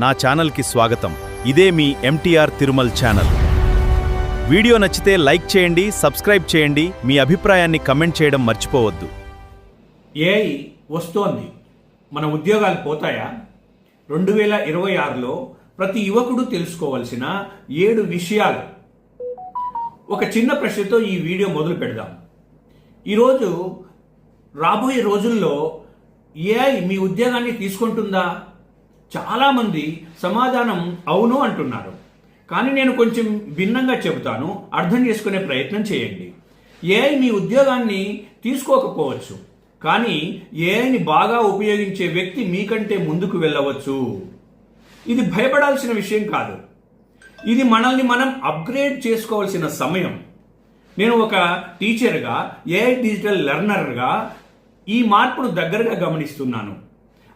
నా ఛానల్కి స్వాగతం. ఇదే మీ MTR తిరుమల్ ఛానల్. వీడియో నచ్చితే లైక్ చేయండి, సబ్స్క్రైబ్ చేయండి, మీ అభిప్రాయాన్ని కమెంట్ చేయడం మర్చిపోవద్దు. ఏఐ వస్తోంది, మన ఉద్యోగాలు పోతాయా? 2026లో ప్రతి యువకుడు తెలుసుకోవాల్సిన 7 విషయాలు. ఒక చిన్న ప్రశ్నతో ఈ వీడియో మొదలు పెడదాం. ఈరోజు రాబోయే రోజుల్లో ఏఐ మీ ఉద్యోగాన్ని తీసుకుంటుందా? చాలామంది సమాధానం అవును అంటున్నారు. కానీ నేను కొంచెం భిన్నంగా చెబుతాను, అర్థం చేసుకునే ప్రయత్నం చేయండి. ఏఐ మీ ఉద్యోగాన్ని తీసుకోకపోవచ్చు, కానీ ఏఐని బాగా ఉపయోగించే వ్యక్తి మీకంటే ముందుకు వెళ్ళవచ్చు. ఇది భయపడాల్సిన విషయం కాదు. ఇది మనల్ని మనం అప్గ్రేడ్ చేసుకోవాల్సిన సమయం. నేను ఒక టీచర్గా, ఏఐ డిజిటల్ లెర్నర్గా ఈ మార్పును దగ్గరగా గమనిస్తున్నాను.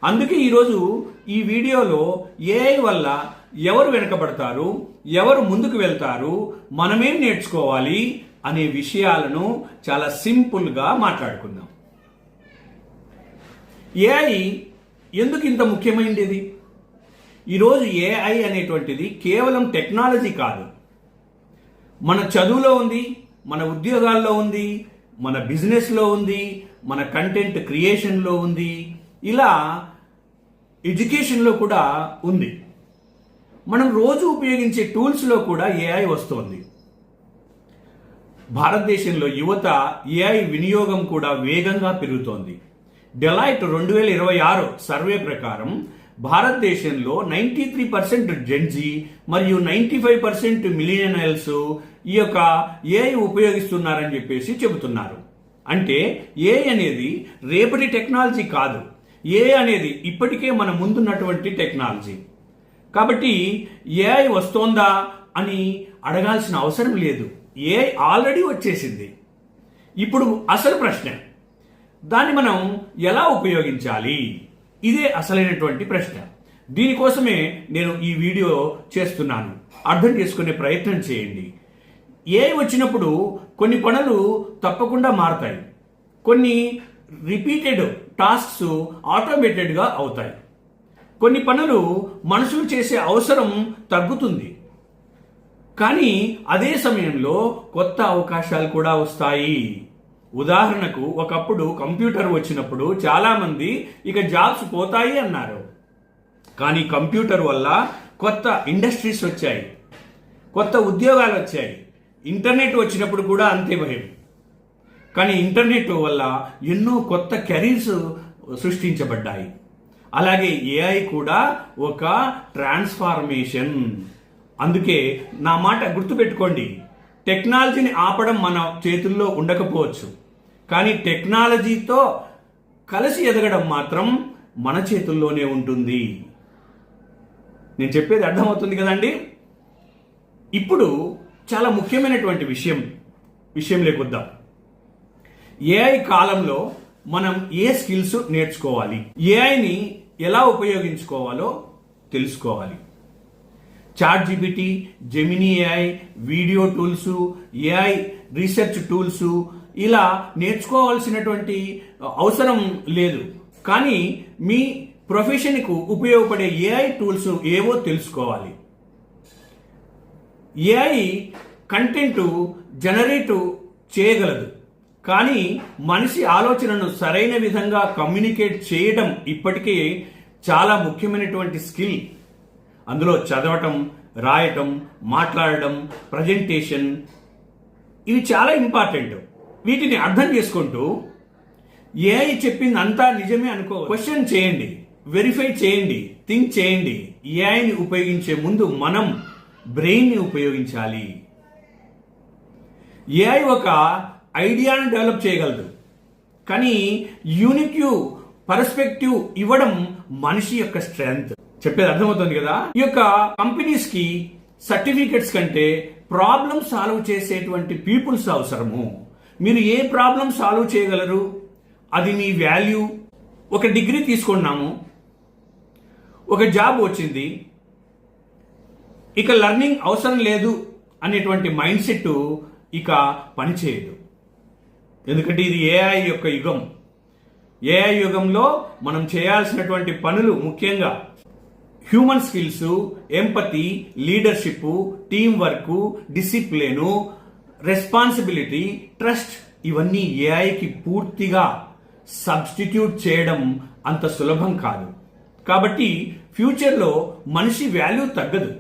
అందుకే ఈరోజు ఈ వీడియోలో ఏఐ వల్ల ఎవరు వెనుకబడతారు, ఎవరు ముందుకు వెళ్తారు, మనమేం నేర్చుకోవాలి అనే విషయాలను చాలా సింపుల్గా మాట్లాడుకుందాం. ఏఐ ఎందుకు ఇంత ముఖ్యమైనది? ఈరోజు ఏఐ అనేటువంటిది కేవలం టెక్నాలజీ కాదు, మన చదువులో ఉంది, మన ఉద్యోగాల్లో ఉంది, మన బిజినెస్లో ఉంది, మన కంటెంట్ క్రియేషన్లో ఉంది, ఇలా ఎడ్యుకేషన్లో కూడా ఉంది. మనం రోజు ఉపయోగించే టూల్స్లో కూడా ఏఐ వస్తోంది. భారతదేశంలో యువత ఏఐ వినియోగం కూడా వేగంగా పెరుగుతోంది. డెలాయిట్ 2026 సర్వే ప్రకారం భారతదేశంలో 93% జెన్జీ మరియు 95% మిలీనియల్స్ ఈ యొక్క ఏఐ ఉపయోగిస్తున్నారని చెప్పేసి చెబుతున్నారు. అంటే ఏఐ అనేది రేపటి టెక్నాలజీ కాదు, ఏఐ అనేది ఇప్పటికే మన ముందున్నటువంటి టెక్నాలజీ. కాబట్టి ఏఐ వస్తోందా అని అడగాల్సిన అవసరం లేదు. ఏఐ ఆల్రెడీ వచ్చేసింది. ఇప్పుడు అసలు ప్రశ్న, దాన్ని మనం ఎలా ఉపయోగించాలి? ఇదే అసలైనటువంటి ప్రశ్న. దీనికోసమే నేను ఈ వీడియో చేస్తున్నాను. అర్థం చేసుకునే ప్రయత్నం చేయండి. ఏఐ వచ్చినప్పుడు కొన్ని పనులు తప్పకుండా మారతాయి. కొన్ని రిపీటెడ్ టాస్క్స్ ఆటోమేటెడ్గా అవుతాయి. కొన్ని పనులు మనుషులు చేసే అవసరం తగ్గుతుంది. కానీ అదే సమయంలో కొత్త అవకాశాలు కూడా వస్తాయి. ఉదాహరణకు, ఒకప్పుడు కంప్యూటర్ వచ్చినప్పుడు చాలామంది ఇక జాబ్స్ పోతాయి అన్నారు. కానీ కంప్యూటర్ వల్ల కొత్త ఇండస్ట్రీస్ వచ్చాయి, కొత్త ఉద్యోగాలు వచ్చాయి. ఇంటర్నెట్ వచ్చినప్పుడు కూడా అంతే భయం. కానీ ఇంటర్నెట్ వల్ల ఎన్నో కొత్త కెరీర్స్ సృష్టించబడ్డాయి. అలాగే ఏఐ కూడా ఒక ట్రాన్స్ఫార్మేషన్. అందుకే నా మాట గుర్తుపెట్టుకోండి, టెక్నాలజీని ఆపడం మన చేతుల్లో ఉండకపోవచ్చు, కానీ టెక్నాలజీతో కలిసి ఎదగడం మాత్రం మన చేతుల్లోనే ఉంటుంది. నేను చెప్పేది అర్థమవుతుంది కదండి? ఇప్పుడు చాలా ముఖ్యమైనటువంటి విషయంలోకి వద్దాం. ఏఐ కాలంలో మనం ఏ స్కిల్స్ నేర్చుకోవాలి, ఏఐని ఎలా ఉపయోగించుకోవాలో తెలుసుకోవాలి. ChatGPT, Gemini AI, video tools, AI research tools ఇలా నేర్చుకోవాల్సినటువంటి అవసరం లేదు. కానీ మీ ప్రొఫెషన్కు ఉపయోగపడే ఏఐ టూల్స్ ఏవో తెలుసుకోవాలి. ఏఐ కంటెంట్ జనరేట్ చేయగలదు, కానీ మనిషి ఆలోచనను సరైన విధంగా కమ్యూనికేట్ చేయడం ఇప్పటికే చాలా ముఖ్యమైనటువంటి స్కిల్. అందులో చదవటం, రాయటం, మాట్లాడడం, ప్రజెంటేషన్, ఇవి చాలా ఇంపార్టెంట్. వీటిని అర్థం చేసుకుంటూ ఏఐ చెప్పింది అంతా నిజమే అనుకో. క్వశ్చన్ చేయండి, వెరిఫై చేయండి, థింక్ చేయండి. ఏఐని ఉపయోగించే ముందు మనం బ్రెయిన్ని ఉపయోగించాలి. ఏఐ ఒక ఐడియాను డెవలప్ చేయగలదు, కానీ యూనిక్ పర్స్పెక్టివ్ ఇవ్వడం మనిషి యొక్క స్ట్రెంగ్త్. చెప్పేది అర్థమవుతుంది కదా? ఈ యొక్క కంపెనీస్ కి సర్టిఫికెట్స్ కంటే ప్రాబ్లం సాల్వ్ చేసేటువంటి పీపుల్స్ అవసరము. మీరు ఏ ప్రాబ్లం సాల్వ్ చేయగలరు, అది మీ వాల్యూ. ఒక డిగ్రీ తీసుకున్నాము, ఒక జాబ్ వచ్చింది, ఇక లర్నింగ్ అవసరం లేదు అనేటువంటి మైండ్ సెట్ ఇక పనిచేయదు. ఎందుకంటే ఇది ఏఐ యొక్క యుగం. ఏఐ యుగంలో మనం చేయాల్సినటువంటి పనులు ముఖ్యంగా human skills, empathy, leadership, team work, discipline, responsibility, trust ఇవన్నీ ఏఐకి పూర్తిగా సబ్స్టిట్యూట్ చేయడం అంత సులభం కాదు. కాబట్టి ఫ్యూచర్లో మనిషి వాల్యూ తగ్గదు,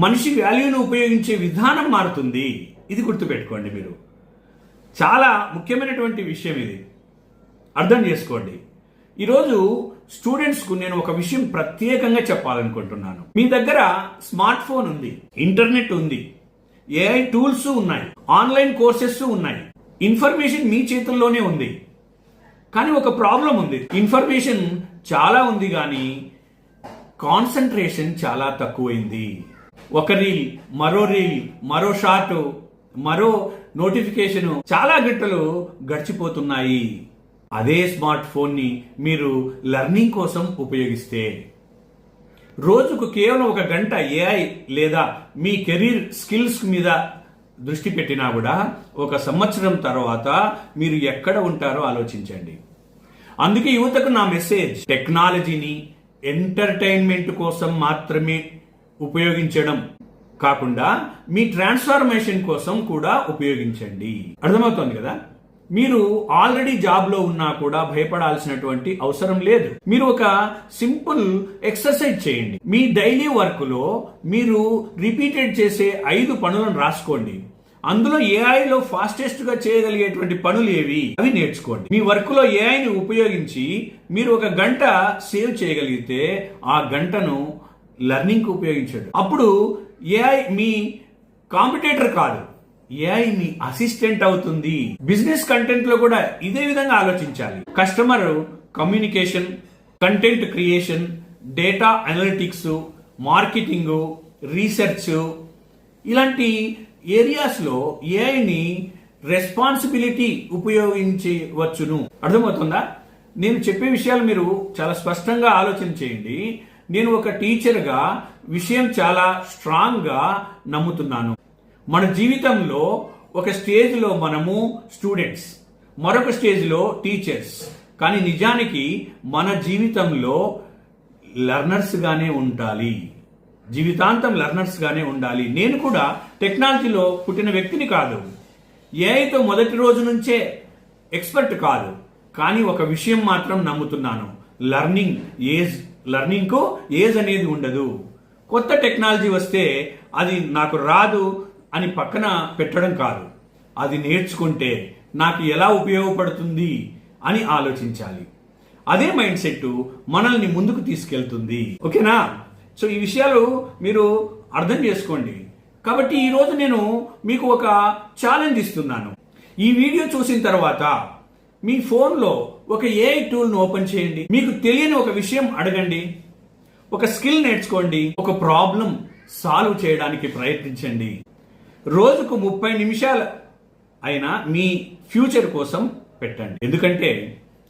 మనిషి వాల్యూను ఉపయోగించే విధానం మారుతుంది. ఇది గుర్తుపెట్టుకోండి. మీరు చాలా ముఖ్యమైనటువంటి విషయం ఇది, అర్థం చేసుకోండి. ఈరోజు స్టూడెంట్స్కు నేను ఒక విషయం ప్రత్యేకంగా చెప్పాలనుకుంటున్నాను. మీ దగ్గర స్మార్ట్ ఫోన్ ఉంది, ఇంటర్నెట్ ఉంది, ఏఐ టూల్స్ ఉన్నాయి, ఆన్లైన్ కోర్సెస్ ఉన్నాయి, ఇన్ఫర్మేషన్ మీ చేతుల్లోనే ఉంది. కానీ ఒక ప్రాబ్లం ఉంది, ఇన్ఫర్మేషన్ చాలా ఉంది కానీ కాన్సన్ట్రేషన్ చాలా తక్కువైంది. ఒక రీల్, మరో షార్ట్, మరో నోటిఫికేషన్, చాలా గంటలు గడిచిపోతున్నాయి. అదే స్మార్ట్ ఫోన్ని మీరు లెర్నింగ్ కోసం ఉపయోగిస్తే రోజుకు కేవలం 1 గంట ఏఐ లేదా మీ కెరీర్ స్కిల్స్ మీద దృష్టి పెట్టినా కూడా 1 సంవత్సరం తర్వాత మీరు ఎక్కడ ఉంటారో ఆలోచించండి. అందుకే యువతకు నా మెసేజ్, టెక్నాలజీని ఎంటర్టైన్మెంట్ కోసం మాత్రమే ఉపయోగించడం కాకుండా మీ ట్రాన్స్ఫర్మేషన్ కోసం కూడా ఉపయోగించండి. అర్థమవుతోంది కదా? మీరు ఆల్రెడీ జాబ్లో ఉన్నా కూడా భయపడాల్సినటువంటి అవసరం లేదు. మీరు ఒక సింపుల్ ఎక్సర్సైజ్ చేయండి. మీ డైలీ వర్క్లో మీరు రిపీటెడ్ చేసే 5 పనులను రాసుకోండి. అందులో ఏఐలో ఫాస్టెస్ట్ గా చేయగలిగేటువంటి పనులు ఏవి అవి నేర్చుకోండి. మీ వర్క్ లో ఏఐని ఉపయోగించి మీరు 1 గంట సేవ్ చేయగలిగితే ఆ గంటను లెర్నింగ్ కు ఉపయోగించండి. అప్పుడు ఏఐ మీ కాంపిటేటర్ కాదు, ఏఐ మీ అసిస్టెంట్ అవుతుంది. బిజినెస్ కంటెంట్ లో కూడా ఇదే విధంగా ఆలోచించాలి. Customer communication, content creation, data analytics, marketing, research ఇలాంటి ఏరియాస్ లో ఏఐని రెస్పాన్సిబిలిటీ ఉపయోగించవచ్చును. అర్థమవుతుందా? నేను చెప్పే విషయాలు మీరు చాలా స్పష్టంగా ఆలోచన చేయండి. నేను ఒక టీచర్గా విషయం చాలా స్ట్రాంగ్ గా నమ్ముతున్నాను. మన జీవితంలో ఒక స్టేజ్లో మనము స్టూడెంట్స్, మరొక స్టేజ్లో టీచర్స్. కానీ నిజానికి మన జీవితంలో లెర్నర్స్ గానే ఉండాలి, జీవితాంతం లెర్నర్స్ గానే ఉండాలి. నేను కూడా టెక్నాలజీలో పుట్టిన వ్యక్తిని కాదు, ఏఐతో మొదటి రోజు నుంచే ఎక్స్పర్ట్ కాదు. కానీ ఒక విషయం మాత్రం నమ్ముతున్నాను, లెర్నింగ్ కు ఏజ్ అనేది ఉండదు. కొత్త టెక్నాలజీ వస్తే అది నాకు రాదు అని పక్కన పెట్టడం కాదు, అది నేర్చుకుంటే నాకు ఎలా ఉపయోగపడుతుంది అని ఆలోచించాలి. అదే మైండ్ సెట్ మనల్ని ముందుకు తీసుకెళ్తుంది. ఓకేనా? సో ఈ విషయాలు మీరు అర్థం చేసుకోండి. కాబట్టి ఈరోజు నేను మీకు ఒక ఛాలెంజ్ ఇస్తున్నాను. ఈ వీడియో చూసిన తర్వాత మీ ఫోన్లో ఒక ఏఐ టూల్ను ఓపెన్ చేయండి. మీకు తెలియని ఒక విషయం అడగండి, ఒక స్కిల్ నేర్చుకోండి, ఒక ప్రాబ్లం సాల్వ్ చేయడానికి ప్రయత్నించండి. రోజుకు 30 నిమిషాలు అయినా మీ ఫ్యూచర్ కోసం పెట్టండి. ఎందుకంటే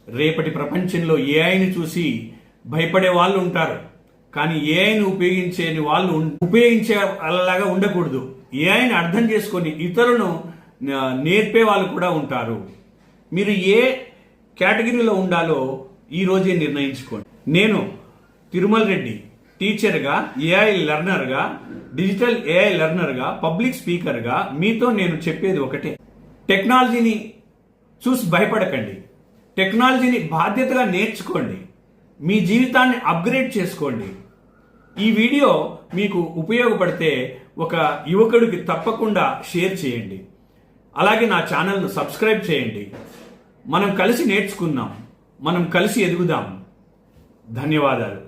రేపటి ప్రపంచంలో ఏఐని చూసి భయపడే వాళ్ళు ఉంటారు, కానీ ఏఐని ఉపయోగించే అలాగా ఉండకూడదు. ఏఐని అర్థం చేసుకొని ఇతరులను నేర్పే వాళ్ళు కూడా ఉంటారు. మీరు ఏ కేటగిరీలో ఉండాలో ఈ రోజే నిర్ణయించుకోండి. నేను తిరుమల్ రెడ్డి టీచర్గా, ఏఐ లెర్నర్గా, డిజిటల్ ఏఐ లెర్నర్గా, పబ్లిక్ స్పీకర్గా మీతో నేను చెప్పేది ఒకటే, టెక్నాలజీని చూసి భయపడకండి, టెక్నాలజీని బాధ్యతగా నేర్చుకోండి, మీ జీవితాన్ని అప్గ్రేడ్ చేసుకోండి. ఈ వీడియో మీకు ఉపయోగపడితే ఒక యువకుడికి తప్పకుండా షేర్ చేయండి. అలాగే నా ఛానల్ను సబ్స్క్రైబ్ చేయండి. మనం కలిసి నేర్చుకుందాం, మనం కలిసి ఎదుగుదాం. ధన్యవాదాలు.